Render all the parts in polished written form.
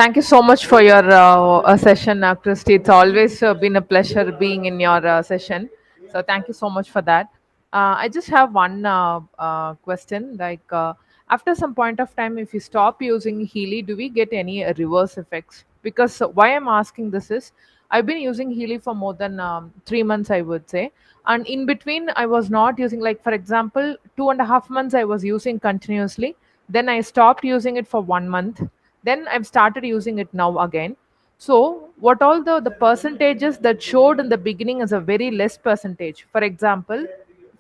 Thank you so much for your session, Christy. It's always been a pleasure being in your session. So thank you so much for that. I just have one question. After some point of time, if you stop using Healy, do we get any reverse effects? Because why I'm asking this is, I've been using Healy for more than 3 months, I would say, and in between, I was not using. Like for example, 2.5 months I was using continuously. Then I stopped using it for 1 month, then I've started using it now again. So what all the percentages that showed in the beginning is a very less percentage. For example,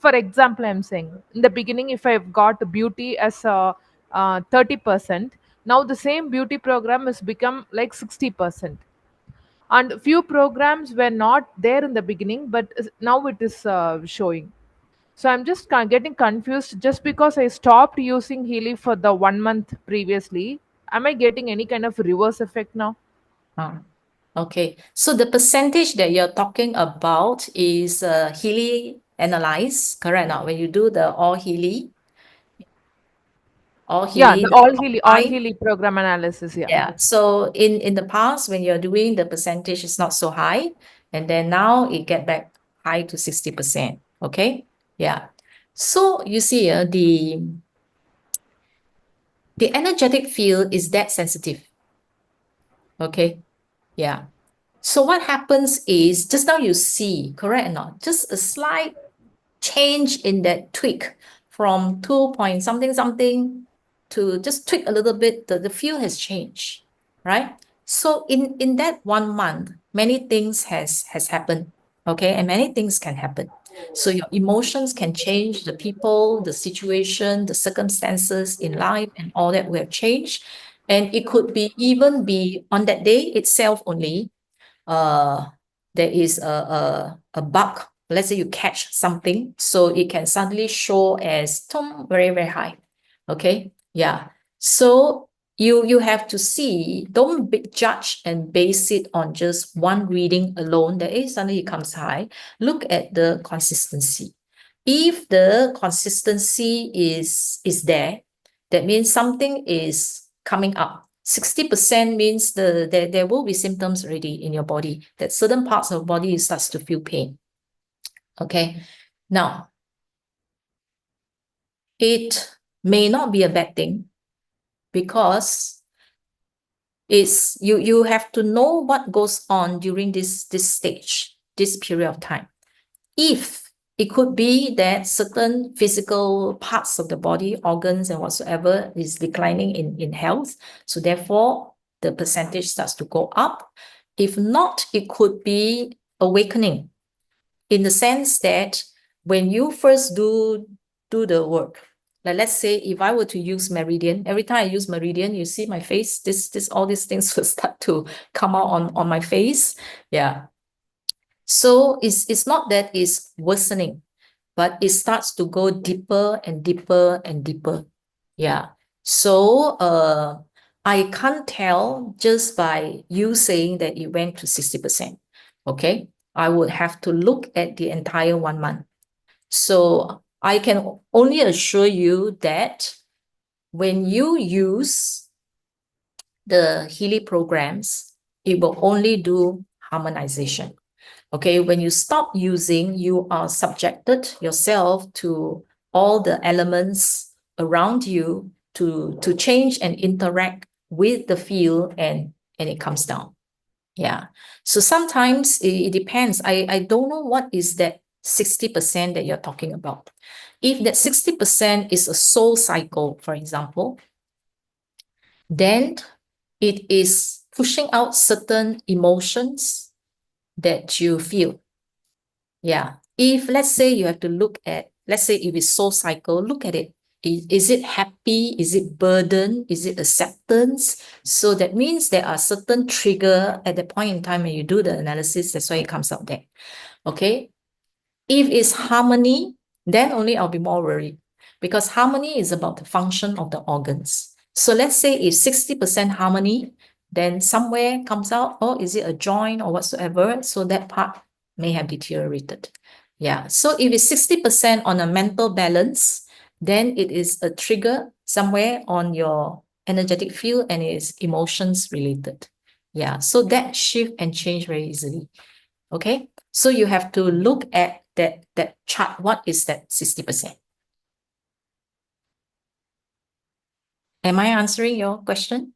I'm saying in the beginning, if I've got beauty as a 30%, now the same beauty program has become like 60%, and few programs were not there in the beginning, but now it is showing. So I'm just getting confused. Just because I stopped using Healy for the 1 month previously, am I getting any kind of reverse effect now? Ah, okay. So the percentage that you're talking about is Healy analyze, correct now? When you do the all Yeah, Healy, the the top all line. Healy program analysis. Yeah. Yeah. So in the past, when you're doing the percentage is not so high, and then now it get back high to 60%. Okay. Yeah. So you see, the energetic field is that sensitive. Okay. Yeah. So what happens is just now you see, correct or not? Just a slight change in that tweak from 2 point something something to just tweak a little bit, the field has changed, right? So in that 1 month, many things has happened, okay? And many things can happen. So your emotions can change, the people, the situation, the circumstances in life and all that will have changed. And it could be even be on that day itself only, uh, there is a bug. Let's say you catch something, so it can suddenly show as very, very high. Okay. Yeah. So you have to see, don't judge and base it on just one reading alone that suddenly it comes high. Look at the consistency. If the consistency is there, that means something is coming up. 60% means there will be symptoms already in your body, that certain parts of the body starts to feel pain. Okay. Now, it may not be a bad thing because you have to know what goes on during this stage, this period of time. If it could be that certain physical parts of the body, organs and whatsoever is declining in health, so therefore the percentage starts to go up. If not, it could be awakening, in the sense that when you first do the work, like let's say if I were to use Meridian, every time I use Meridian, you see my face, all these things will start to come out on my face. Yeah. So it's not that it's worsening, but it starts to go deeper and deeper and deeper. Yeah. So I can't tell just by you saying that it went to 60%. Okay. I would have to look at the entire 1 month. So I can only assure you that when you use the Healy programs, it will only do harmonization. Okay, when you stop using, you are subjected yourself to all the elements around you to change and interact with the field, and it comes down. Yeah. So sometimes it depends. I don't know what is that 60% that you're talking about. If that 60% is a soul cycle, for example, then it is pushing out certain emotions that you feel. Yeah. If let's say you have to look at, let's say if it's soul cycle, look at it. Is it happy? Is it burden? Is it acceptance? So that means there are certain trigger at the point in time when you do the analysis. That's why it comes out there. Okay. If it's harmony, then only I'll be more worried, because harmony is about the function of the organs. So let's say if 60% harmony, then somewhere comes out, oh, is it a joint or whatsoever? So that part may have deteriorated. Yeah. So if it's 60% on a mental balance, then it is a trigger somewhere on your energetic field and it's emotions related. Yeah, so that shift and change very easily. Okay, so you have to look at that chart. What is that 60%? Am I answering your question?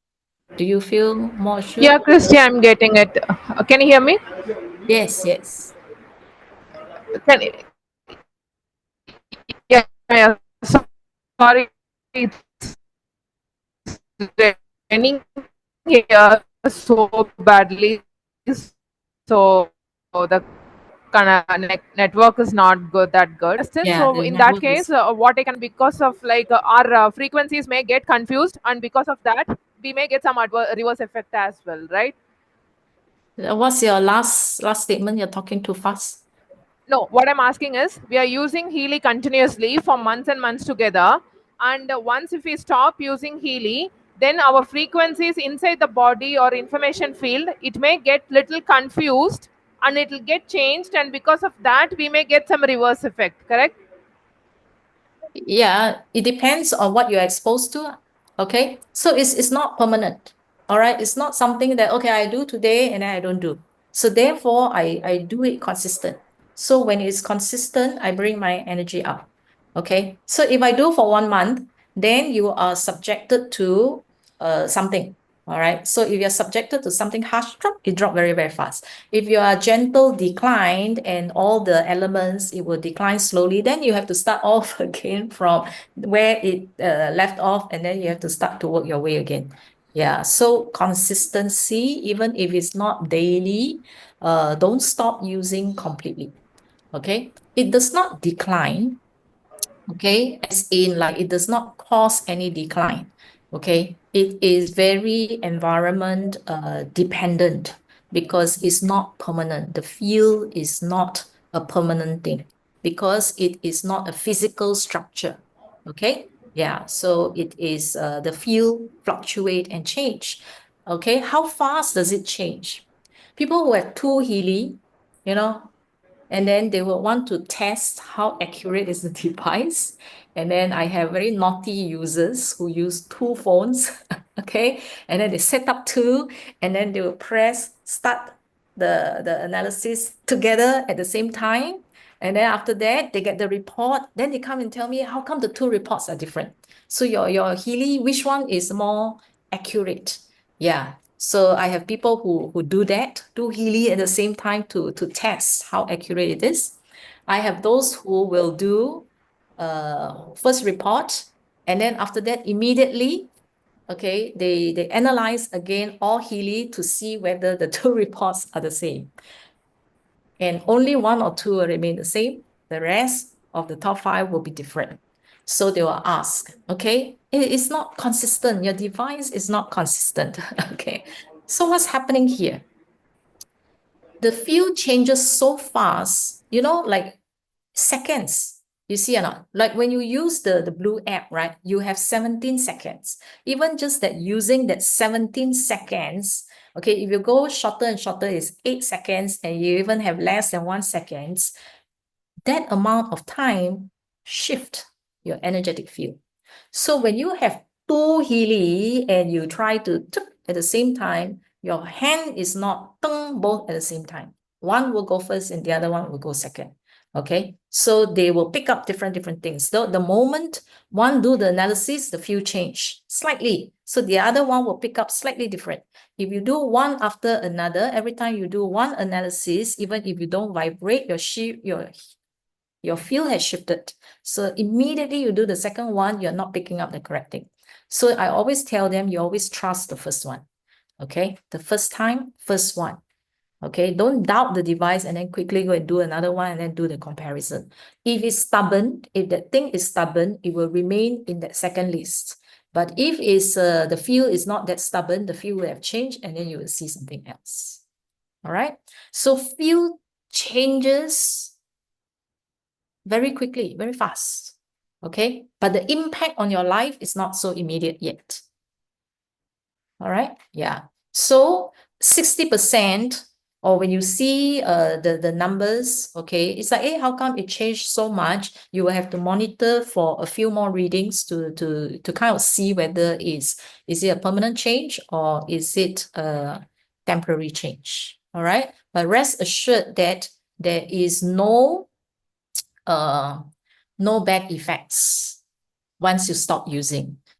Do you feel more sure? Yeah, Christy, I'm getting it. Can you hear me? Yes, yes. Can yeah, yeah. Sorry, it's raining here so badly. So the network is not good that good. Yeah, So the in that network case, is. what I can, because of like our frequencies may get confused, and because of that, we may get some reverse effect as well, right? What's your last statement? You're talking too fast. No, what I'm asking is, we are using Healy continuously for months and months together. And once if we stop using Healy, then our frequencies inside the body or information field, it may get little confused and it will get changed. And because of that, we may get some reverse effect, correct? Yeah, it depends on what you're exposed to. Okay, so it's not permanent. All right, it's not something that okay I do today and then I don't do. So therefore, I do it consistent. So when it's consistent, I bring my energy up. Okay, so if I do for 1 month, then you are subjected to something. All right, so if you're subjected to something harsh, it drop very, very fast. If you are gentle declined and all the elements, it will decline slowly, then you have to start off again from where it left off, and then you have to start to work your way again. Yeah, so consistency, even if it's not daily, don't stop using completely. Okay, it does not decline. Okay, as in like it does not cause any decline. Okay, it is very environment dependent because it's not permanent. The field is not a permanent thing because it is not a physical structure. Okay, yeah, so it is the field fluctuate and change. Okay, how fast does it change? People who have two Healy, you know, and then they will want to test how accurate is the device. And then I have very naughty users who use two phones, okay? And then they set up two, and then they will press start the analysis together at the same time. And then after that, they get the report. Then they come and tell me, how come the two reports are different? So your Healy, which one is more accurate? Yeah. So I have people who do that, do Healy at the same time to test how accurate it is. I have those who will do first report, and then after that, immediately, okay, they analyze again all Healy to see whether the two reports are the same. And only one or two will remain the same. The rest of the top five will be different. So they will ask, okay, it's not consistent. Your device is not consistent. Okay. So what's happening here? The field changes so fast, like seconds. You see or not? Like when you use the blue app, right? You have 17 seconds. Even just that using that 17 seconds, okay, if you go shorter and shorter, is 8 seconds, and you even have less than 1 second, that amount of time shift your energetic field. So when you have two Healy and you try to at the same time, your hand is not both at the same time. One will go first and the other one will go second. Okay, so they will pick up different things. So the moment one do the analysis, the field change slightly. So the other one will pick up slightly different. If you do one after another, every time you do one analysis, even if you don't vibrate, your field has shifted. So immediately you do the second one, you're not picking up the correct thing. So I always tell them, you always trust the first one. Okay, the first time, first one. Okay, don't doubt the device and then quickly go and do another one and then do the comparison. If it's stubborn, if that thing is stubborn, it will remain in that second list. But if it's the field is not that stubborn, the field will have changed and then you will see something else. All right, so field changes very quickly, very fast. Okay, but the impact on your life is not so immediate yet. All right, yeah. So 60% or when you see the numbers, okay, it's like, hey, how come it changed so much? You will have to monitor for a few more readings to kind of see whether is it a permanent change or is it a temporary change. All right. But rest assured that there is no back effects once you stop using.